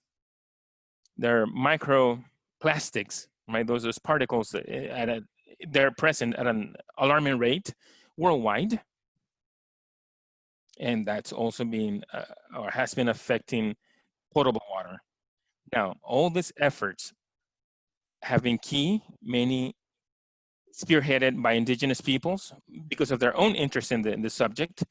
there are microplastics, right? Those particles that they're present at an alarming rate worldwide. And that's also been, or has been affecting potable water. Now, all these efforts have been key, many spearheaded by indigenous peoples because of their own interest in the subject,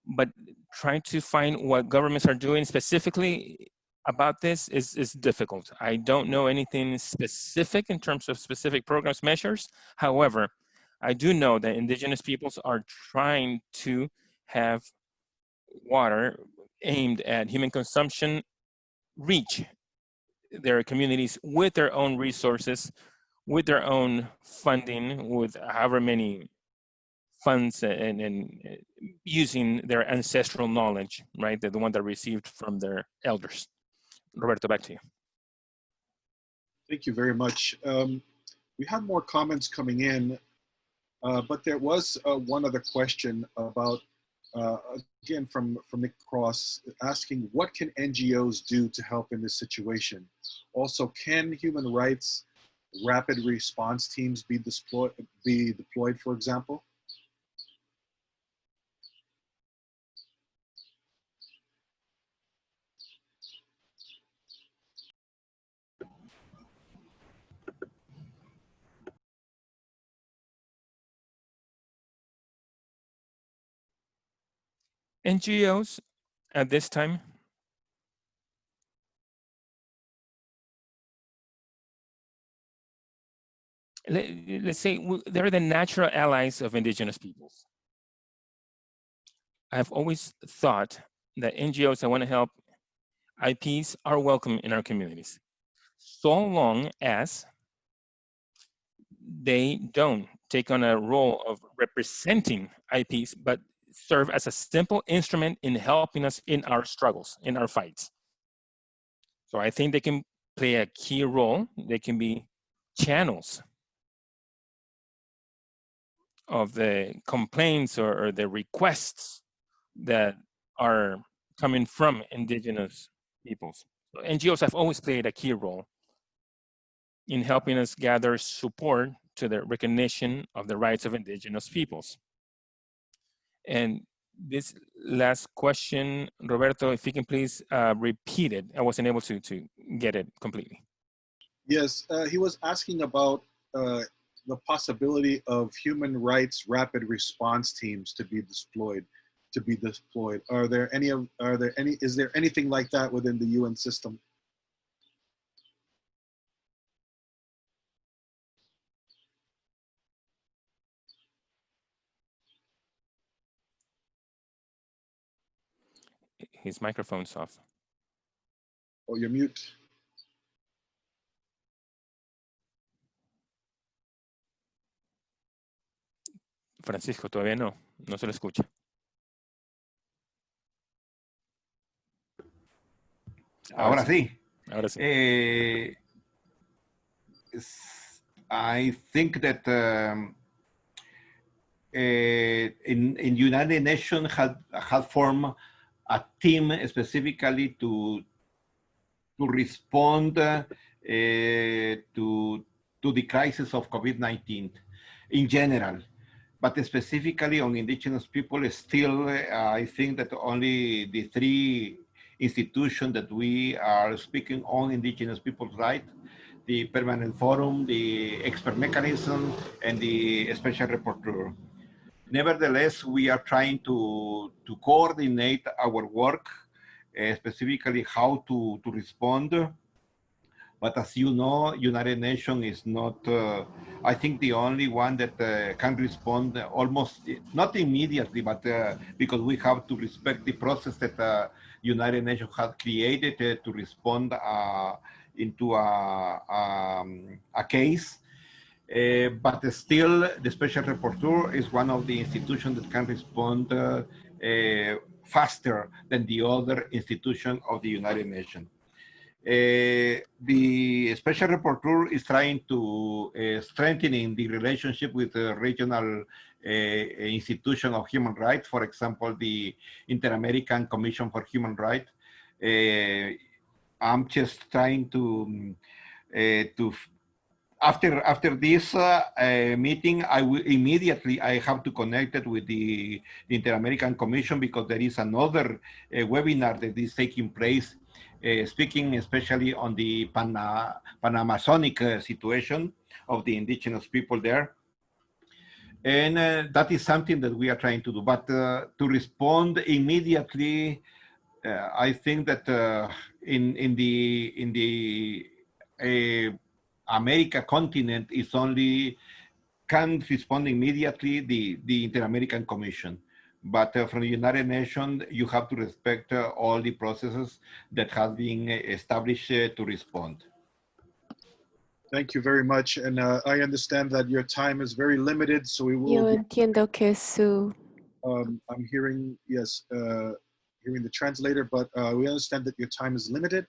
but trying to find what governments are doing specifically about this is difficult. I don't know anything specific in terms of specific programs measures. However, I do know that indigenous peoples are trying to have water aimed at human consumption reach their communities with their own resources, with their own funding, with however many funds and using their ancestral knowledge, right? The one that received from their elders. Roberto, back to you. Thank you very much. We have more comments coming in, but there was one other question about, again, from Nick Cross, asking what can NGOs do to help in this situation? Also, can human rights rapid response teams be deployed, for example? NGOs at this time, let's say they're the natural allies of indigenous peoples. I've always thought that NGOs that want to help IPs are welcome in our communities, so long as they don't take on a role of representing IPs, but serve as a simple instrument in helping us in our struggles, in our fights. So I think they can play a key role. They can be channels of the complaints or the requests that are coming from indigenous peoples. So NGOs have always played a key role in helping us gather support to the recognition of the rights of indigenous peoples. And this last question, Roberto, if you can please repeat it. I wasn't able to get it completely. Yes, he was asking about the possibility of human rights rapid response teams to be deployed. Is there anything like that within the UN system? His microphone's off. Oh, you're mute. Francisco, todavía no se lo escucha. Ahora sí. Ahora sí. I think that in United Nations had formed a team specifically to respond to the crisis of COVID-19 in general. But specifically on indigenous people, still, I think that only the three institutions that we are speaking on indigenous people's rights, the Permanent Forum, the Expert Mechanism, and the Special Rapporteur. Nevertheless, we are trying to coordinate our work, specifically how to respond. But as you know, United Nations is not, I think, the only one that can respond almost, not immediately, but because we have to respect the process that United Nations has created to respond into a case. But still, the Special Rapporteur is one of the institutions that can respond faster than the other institutions of the United Nations. The Special Rapporteur is trying to strengthening the relationship with regional institution of human rights, for example, the Inter-American Commission for Human Rights. I'm just trying to after this meeting, I will immediately have to connect it with the Inter-American Commission, because there is another webinar that is taking place, speaking especially on the Pan-Amazonic situation of the indigenous people there. And that is something that we are trying to do. But to respond immediately, I think that in the America continent is only can respond immediately the Inter-American Commission. But from the United Nations, you have to respect all the processes that have been established to respond. Thank you very much. And I understand that your time is very limited, so we Yo will be, entiendo que su I'm hearing, yes, hearing the translator, but we understand that your time is limited.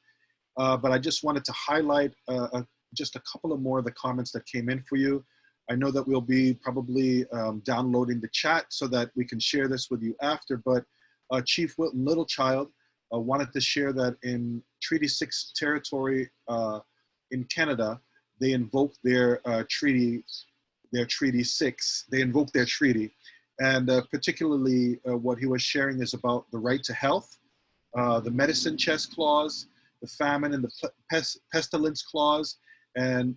But I just wanted to highlight just a couple of more of the comments that came in for you. I know that we'll be probably downloading the chat so that we can share this with you after, but Chief Wilton Littlechild wanted to share that in Treaty 6 territory in Canada, they invoked their Treaty 6, they invoked their treaty. And particularly what he was sharing is about the right to health, the medicine chest clause, the famine and the pestilence clause, and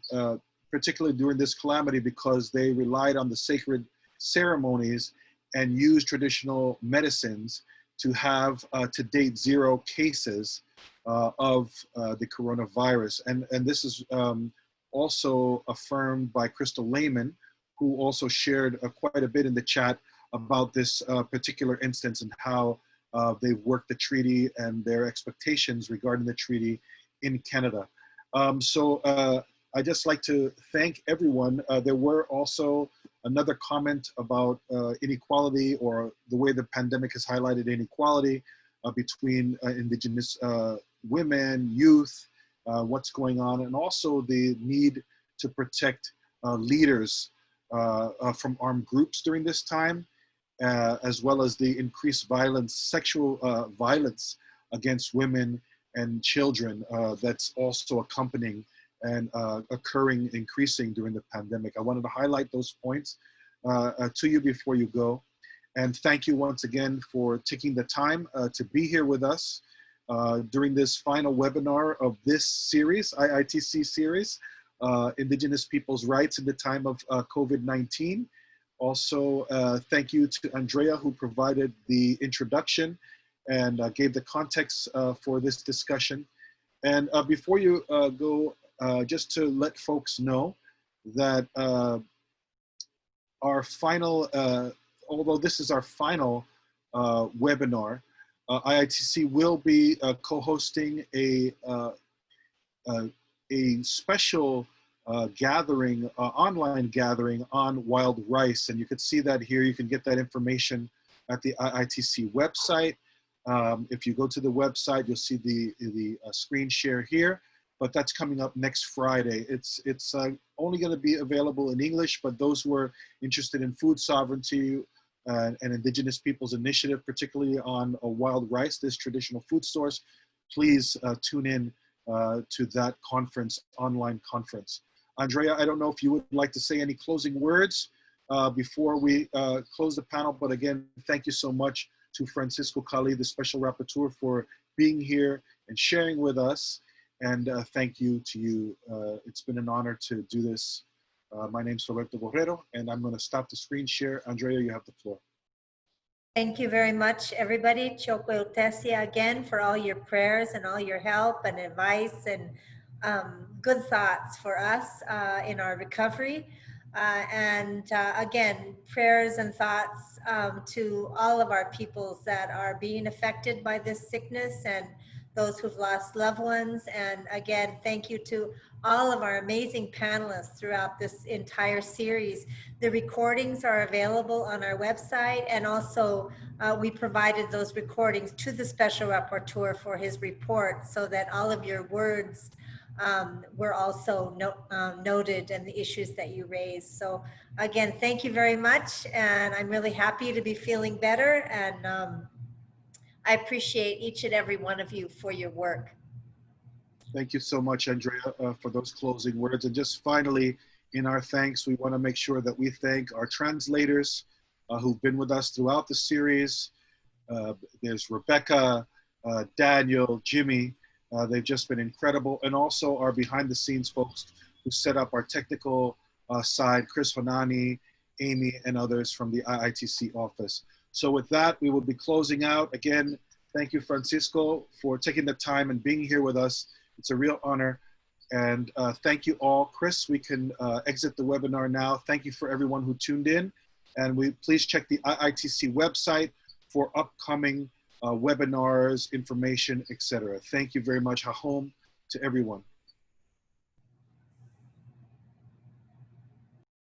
particularly during this calamity, because they relied on the sacred ceremonies and used traditional medicines to have to date 0 cases of the coronavirus. And this is also affirmed by Crystal Lehman, who also shared quite a bit in the chat about this particular instance and how they've worked the treaty and their expectations regarding the treaty in Canada. I just like to thank everyone. There were also another comment about inequality, or the way the pandemic has highlighted inequality between Indigenous women, youth, what's going on, and also the need to protect leaders from armed groups during this time, as well as the increased violence, sexual violence against women and children that's also accompanying and occurring, increasing during the pandemic. I wanted to highlight those points to you before you go. And thank you once again for taking the time to be here with us during this final webinar of this series, IITC series, Indigenous Peoples' Rights in the Time of COVID-19. Also, thank you to Andrea, who provided the introduction and gave the context for this discussion. And before you go, just to let folks know that our final, although this is our final webinar, IITC will be co-hosting a special gathering, online gathering on wild rice. And you can see that here. You can get that information at the IITC website. If you go to the website, you'll see the screen share here, but that's coming up next Friday. It's only going to be available in English, but those who are interested in food sovereignty and Indigenous Peoples Initiative, particularly on wild rice, this traditional food source, please tune in to that conference, online conference. Andrea, I don't know if you would like to say any closing words before we close the panel, but again, thank you so much to Francisco Cali, the Special Rapporteur, for being here and sharing with us. And thank you to you. It's been an honor to do this. My name is Roberto Borrero, and I'm going to stop the screen share. Andrea, you have the floor. Thank you very much, everybody. Cakchiquel again for all your prayers and all your help and advice and good thoughts for us in our recovery. Again, prayers and thoughts to all of our peoples that are being affected by this sickness and those who've lost loved ones. And again, thank you to all of our amazing panelists throughout this entire series. The recordings are available on our website, and also we provided those recordings to the Special Rapporteur for his report so that all of your words were also noted, and the issues that you raised. So again, thank you very much. And I'm really happy to be feeling better. And I appreciate each and every one of you for your work. Thank you so much, Andrea, for those closing words. And just finally, in our thanks, we want to make sure that we thank our translators who've been with us throughout the series. There's Rebecca, Daniel, Jimmy. They've just been incredible. And also our behind the scenes folks who set up our technical side, Chris Honani, Amy, and others from the IITC office. So with that, we will be closing out. Again, thank you, Francisco, for taking the time and being here with us. It's a real honor. And thank you all. Chris, we can exit the webinar now. Thank you for everyone who tuned in. And please check the IITC website for upcoming webinars, information, etc. Thank you very much. Hahom to everyone.